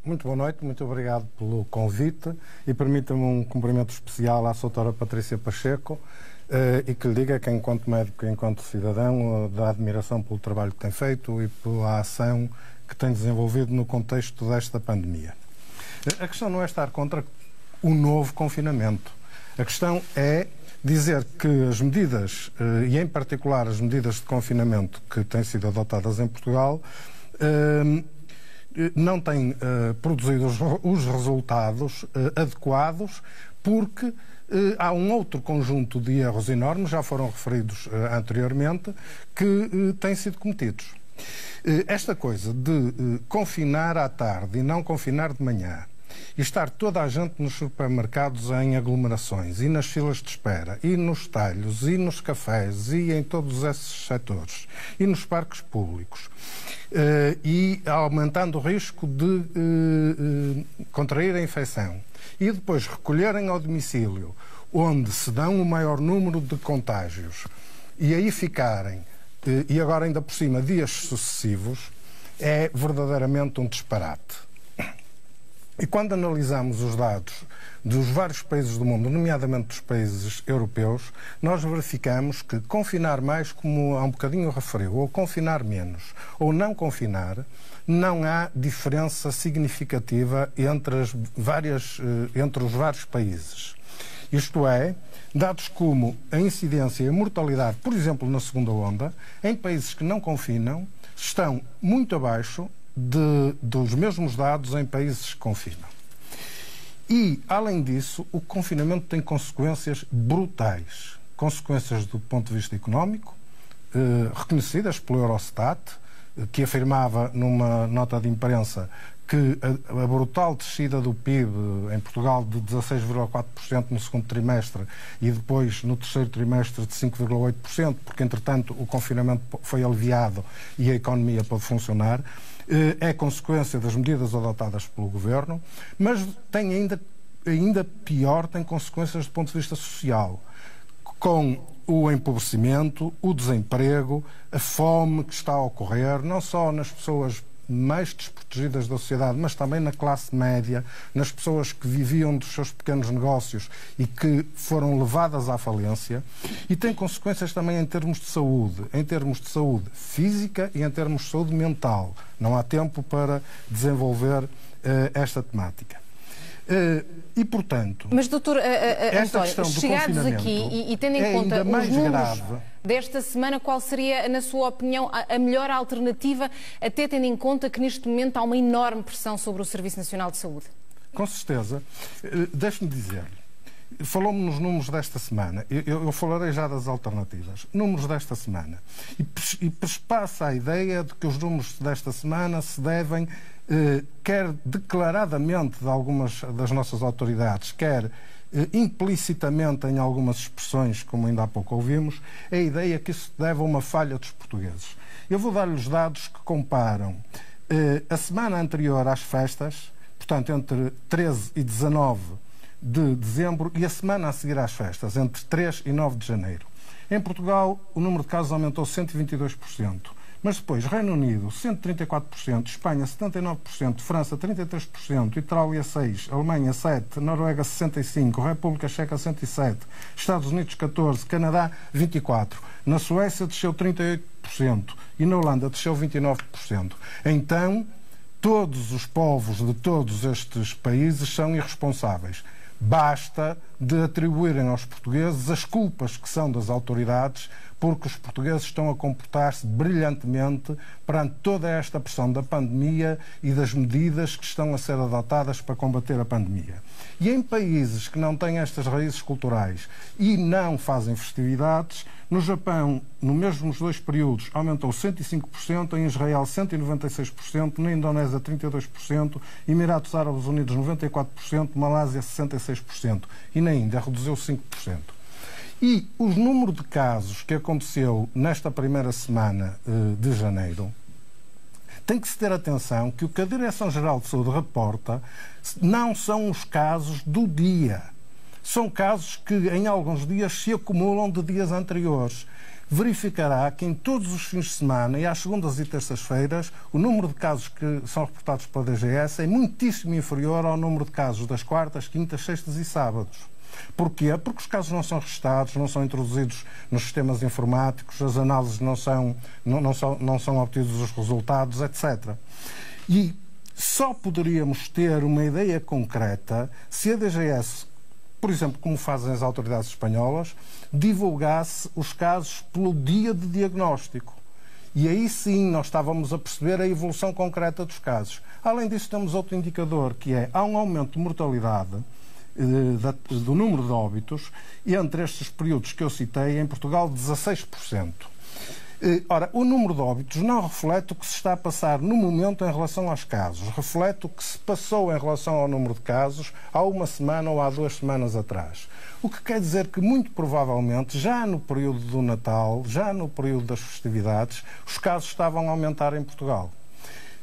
Muito boa noite, muito obrigado pelo convite e permita-me um cumprimento especial à doutora Patrícia Pacheco e que lhe diga que, enquanto médico e enquanto cidadão, da admiração pelo trabalho que tem feito e pela ação que tem desenvolvido no contexto desta pandemia. A questão não é estar contra o novo confinamento. A questão é dizer que as medidas, e em particular as medidas de confinamento que têm sido adotadas em Portugal, não têm produzido os resultados adequados porque há um outro conjunto de erros enormes, já foram referidos anteriormente, que têm sido cometidos. Esta coisa de confinar à tarde e não confinar de manhã, e estar toda a gente nos supermercados em aglomerações, e nas filas de espera, e nos talhos, e nos cafés, e em todos esses setores, e nos parques públicos, e aumentando o risco de contrair a infecção, e depois recolherem ao domicílio, onde se dão o maior número de contágios, e aí ficarem, e agora ainda por cima dias sucessivos, é verdadeiramente um disparate. E quando analisamos os dados dos vários países do mundo, nomeadamente dos países europeus, nós verificamos que confinar mais, como há um bocadinho referiu, ou confinar menos, ou não confinar, não há diferença significativa entre os vários países. Isto é, dados como a incidência e a mortalidade, por exemplo, na segunda onda, em países que não confinam, estão muito abaixo dos mesmos dados em países que confinam. E, além disso, o confinamento tem consequências brutais. Consequências do ponto de vista económico, reconhecidas pelo Eurostat, que afirmava numa nota de imprensa que a brutal descida do PIB em Portugal de 16,4% no segundo trimestre e depois no terceiro trimestre de 5,8%, porque entretanto o confinamento foi aliviado e a economia pôde funcionar, é consequência das medidas adotadas pelo Governo, mas tem ainda pior, tem consequências do ponto de vista social, com o empobrecimento, o desemprego, a fome que está a ocorrer, não só nas pessoas mais desprotegidas da sociedade, mas também na classe média, nas pessoas que viviam dos seus pequenos negócios e que foram levadas à falência, e tem consequências também em termos de saúde física e em termos de saúde mental. Não há tempo para desenvolver esta temática. E, portanto, mas, doutor António, chegados aqui e tendo em conta os números desta semana, qual seria, na sua opinião, a melhor alternativa, até tendo em conta que neste momento há uma enorme pressão sobre o Serviço Nacional de Saúde? Com certeza. Deixe-me dizer-lhe, falou-me nos números desta semana, eu falarei já das alternativas. Números desta semana. E passa a ideia de que os números desta semana se devem, quer declaradamente de algumas das nossas autoridades, quer implicitamente em algumas expressões, como ainda há pouco ouvimos, a ideia que isso deve a uma falha dos portugueses. Eu vou dar-lhe os dados que comparam a semana anterior às festas, portanto entre 13 e 19 de dezembro, e a semana a seguir às festas, entre 3 e 9 de janeiro. Em Portugal, o número de casos aumentou 122%. Mas depois, Reino Unido, 134%, Espanha, 79%, França, 33%, Itália, 6%, Alemanha, 7%, Noruega, 65%, República Checa, 107%, Estados Unidos, 14%, Canadá, 24%. Na Suécia, desceu 38% e na Holanda, desceu 29%. Então, todos os povos de todos estes países são irresponsáveis. Basta de atribuírem aos portugueses as culpas que são das autoridades, porque os portugueses estão a comportar-se brilhantemente perante toda esta pressão da pandemia e das medidas que estão a ser adotadas para combater a pandemia. E em países que não têm estas raízes culturais e não fazem festividades, no Japão, no mesmo nos dois períodos, aumentou 105%, em Israel 196%, na Indonésia 32%, Emirados Árabes Unidos 94%, Malásia 66% e na Índia reduziu 5%. E o número de casos que aconteceu nesta primeira semana de janeiro, tem que se ter atenção que o que a Direção-Geral de Saúde reporta não são os casos do dia. São casos que em alguns dias se acumulam de dias anteriores. verificará que em todos os fins de semana e às segundas e terças-feiras o número de casos que são reportados pela DGS é muitíssimo inferior ao número de casos das quartas, quintas, sextas e sábados. Porquê? Porque os casos não são registados, não são introduzidos nos sistemas informáticos, as análises não são obtidos os resultados, etc. E só poderíamos ter uma ideia concreta se a DGS, por exemplo, como fazem as autoridades espanholas, divulgasse os casos pelo dia de diagnóstico. E aí sim nós estávamos a perceber a evolução concreta dos casos. Além disso, temos outro indicador, que há um aumento de mortalidade do número de óbitos, e entre estes períodos que eu citei, em Portugal, 16%. Ora, o número de óbitos não reflete o que se está a passar no momento em relação aos casos, reflete o que se passou em relação ao número de casos há uma semana ou há 2 semanas atrás. O que quer dizer que, muito provavelmente, já no período do Natal, já no período das festividades, os casos estavam a aumentar em Portugal.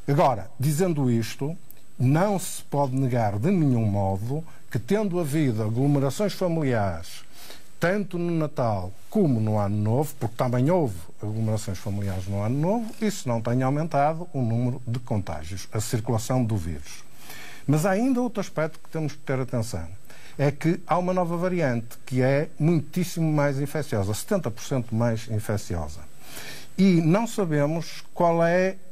Agora, dizendo isto, não se pode negar de nenhum modo que, tendo havido aglomerações familiares, tanto no Natal como no Ano Novo, porque também houve aglomerações familiares no Ano Novo, isso não tem aumentado o número de contágios, a circulação do vírus. Mas há ainda outro aspecto que temos que ter atenção. É que há uma nova variante que é muitíssimo mais infecciosa, 70% mais infecciosa. E não sabemos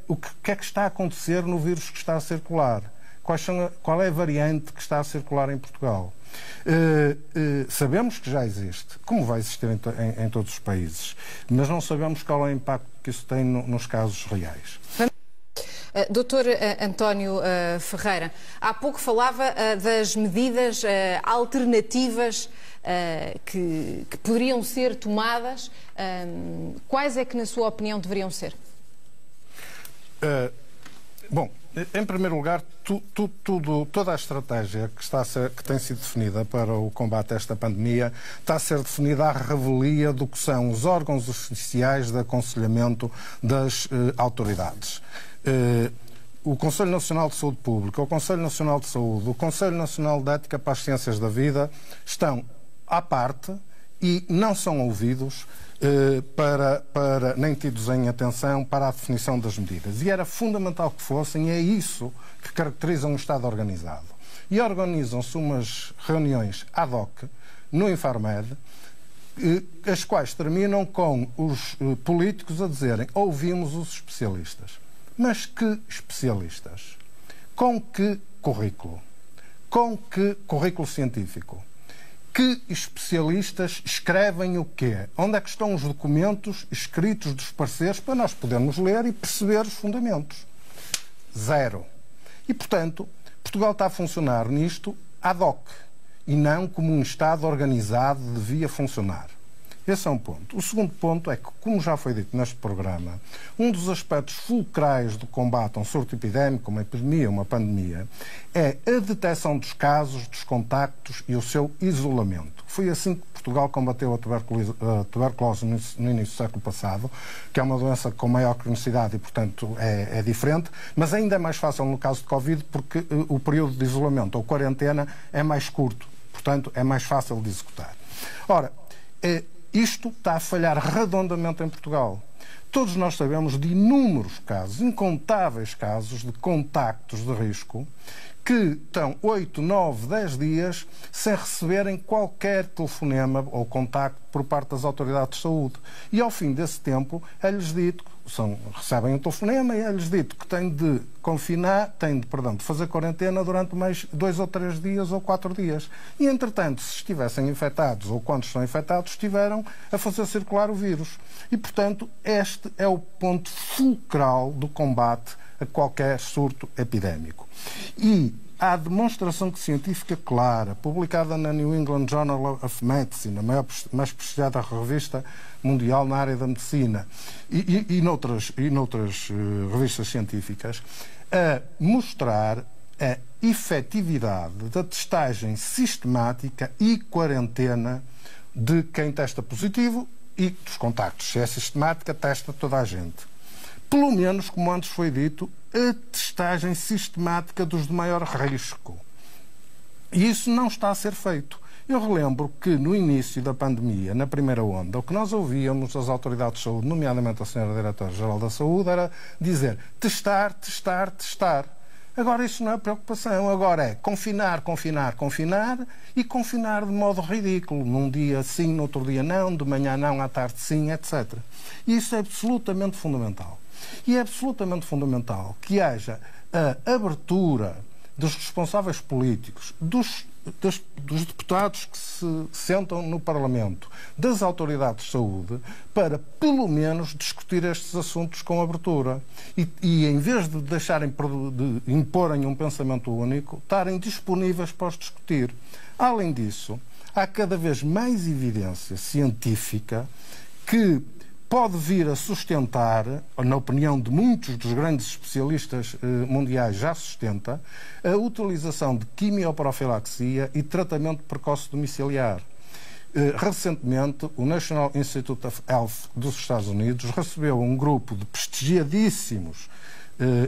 o que é que está a acontecer no vírus que está a circular. Qual é a variante que está a circular em Portugal? Sabemos que já existe, como vai existir em todos os países, mas não sabemos qual é o impacto que isso tem nos casos reais. Doutor António Ferreira, há pouco falava das medidas alternativas que poderiam ser tomadas. Quais é que, na sua opinião, deveriam ser? Bom, em primeiro lugar, toda a estratégia que tem sido definida para o combate a esta pandemia está a ser definida à revelia do que são os órgãos oficiais de aconselhamento das autoridades. O Conselho Nacional de Saúde Pública, o Conselho Nacional de Saúde, o Conselho Nacional de Ética para as Ciências da Vida estão à parte e não são ouvidos nem tidos em atenção para a definição das medidas. E era fundamental que fossem, e é isso que caracteriza um Estado organizado. E organizam-se umas reuniões ad hoc no Infarmed, as quais terminam com os políticos a dizerem: ouvimos os especialistas. Mas que especialistas? Com que currículo? Com que currículo científico? Que especialistas escrevem o quê? Onde é que estão os documentos escritos dos pareceres para nós podermos ler e perceber os fundamentos? Zero. E, portanto, Portugal está a funcionar nisto ad hoc e não como um Estado organizado devia funcionar. Esse é um ponto. O segundo ponto é que, como já foi dito neste programa, um dos aspectos fulcrais do combate a um surto epidémico, uma epidemia, uma pandemia, é a detecção dos casos, dos contactos e o seu isolamento. Foi assim que Portugal combateu a tuberculose no início do século passado, que é uma doença com maior cronicidade e, portanto, é diferente, mas ainda é mais fácil no caso de Covid porque o período de isolamento ou quarentena é mais curto, portanto, é mais fácil de executar. Ora, isto está a falhar redondamente em Portugal. Todos nós sabemos de inúmeros casos, incontáveis casos de contactos de risco que estão 8, 9, 10 dias sem receberem qualquer telefonema ou contacto por parte das autoridades de saúde. E ao fim desse tempo é-lhes dito, recebem um telefonema e é-lhes dito que têm de confinar, de fazer quarentena durante mais 2 ou 3 dias ou 4 dias. E, entretanto, se estivessem infectados ou quando estão infectados, estiveram a fazer circular o vírus. E, portanto, este é o ponto fulcral do combate a qualquer surto epidémico. E há demonstração científica clara, publicada na New England Journal of Medicine, a mais prestigiada revista mundial na área da medicina, e noutras revistas científicas, a mostrar a efetividade da testagem sistemática e quarentena de quem testa positivo e dos contactos. Se é sistemática, testa toda a gente. Pelo menos, como antes foi dito, a testagem sistemática dos de maior risco. E isso não está a ser feito. Eu relembro que no início da pandemia, na primeira onda, o que nós ouvíamos das autoridades de saúde, nomeadamente a Sra. Diretora-Geral da Saúde, era dizer testar, testar, testar. Agora isso não é preocupação, agora é confinar, confinar, confinar e confinar de modo ridículo. Num dia sim, no outro dia não, de manhã não, à tarde sim, etc. E isso é absolutamente fundamental. E é absolutamente fundamental que haja a abertura dos responsáveis políticos, dos deputados que se sentam no Parlamento, das autoridades de saúde, para, pelo menos, discutir estes assuntos com abertura. E em vez de de imporem um pensamento único, estarem disponíveis para os discutir. Além disso, há cada vez mais evidência científica que pode vir a sustentar, na opinião de muitos dos grandes especialistas mundiais já sustenta, a utilização de quimioprofilaxia e tratamento precoce domiciliar. Recentemente, o National Institute of Health dos Estados Unidos recebeu um grupo de prestigiadíssimos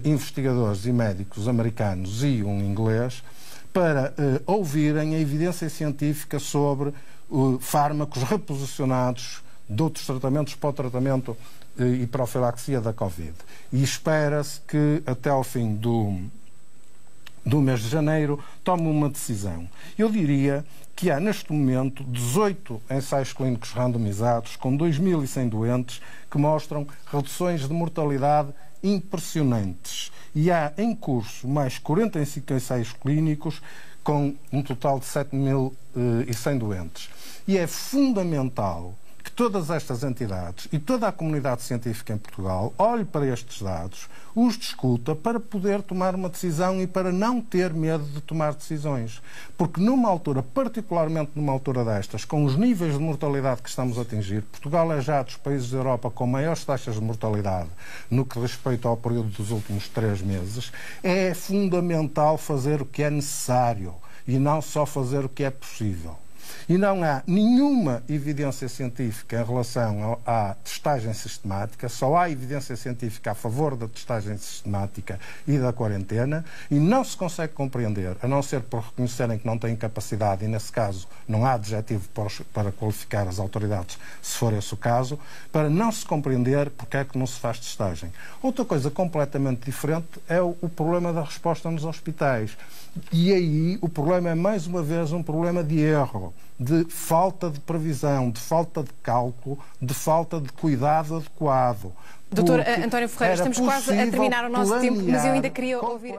investigadores e médicos americanos e um inglês para ouvirem a evidência científica sobre fármacos reposicionados de outros tratamentos para o tratamento e profilaxia da Covid. E espera-se que até ao fim do mês de janeiro tome uma decisão. Eu diria que há neste momento 18 ensaios clínicos randomizados com 2.100 doentes que mostram reduções de mortalidade impressionantes. E há em curso mais 45 ensaios clínicos com um total de 7.100 doentes. E é fundamental que todas estas entidades e toda a comunidade científica em Portugal olhe para estes dados, os discuta para poder tomar uma decisão e para não ter medo de tomar decisões. Porque numa altura, particularmente numa altura destas, com os níveis de mortalidade que estamos a atingir, Portugal é já dos países da Europa com maiores taxas de mortalidade no que respeita ao período dos últimos 3 meses, é fundamental fazer o que é necessário e não só fazer o que é possível. E não há nenhuma evidência científica em relação à testagem sistemática, só há evidência científica a favor da testagem sistemática e da quarentena, e não se consegue compreender, a não ser por reconhecerem que não têm capacidade, e nesse caso não há adjetivo para qualificar as autoridades, se for esse o caso, para não se compreender porque é que não se faz testagem. Outra coisa completamente diferente é o problema da resposta nos hospitais. E aí o problema é, mais uma vez, um problema de erro, de falta de previsão, de falta de cálculo, de falta de cuidado adequado. Doutor António Ferreira, estamos quase a terminar o nosso tempo, mas eu ainda queria ouvir...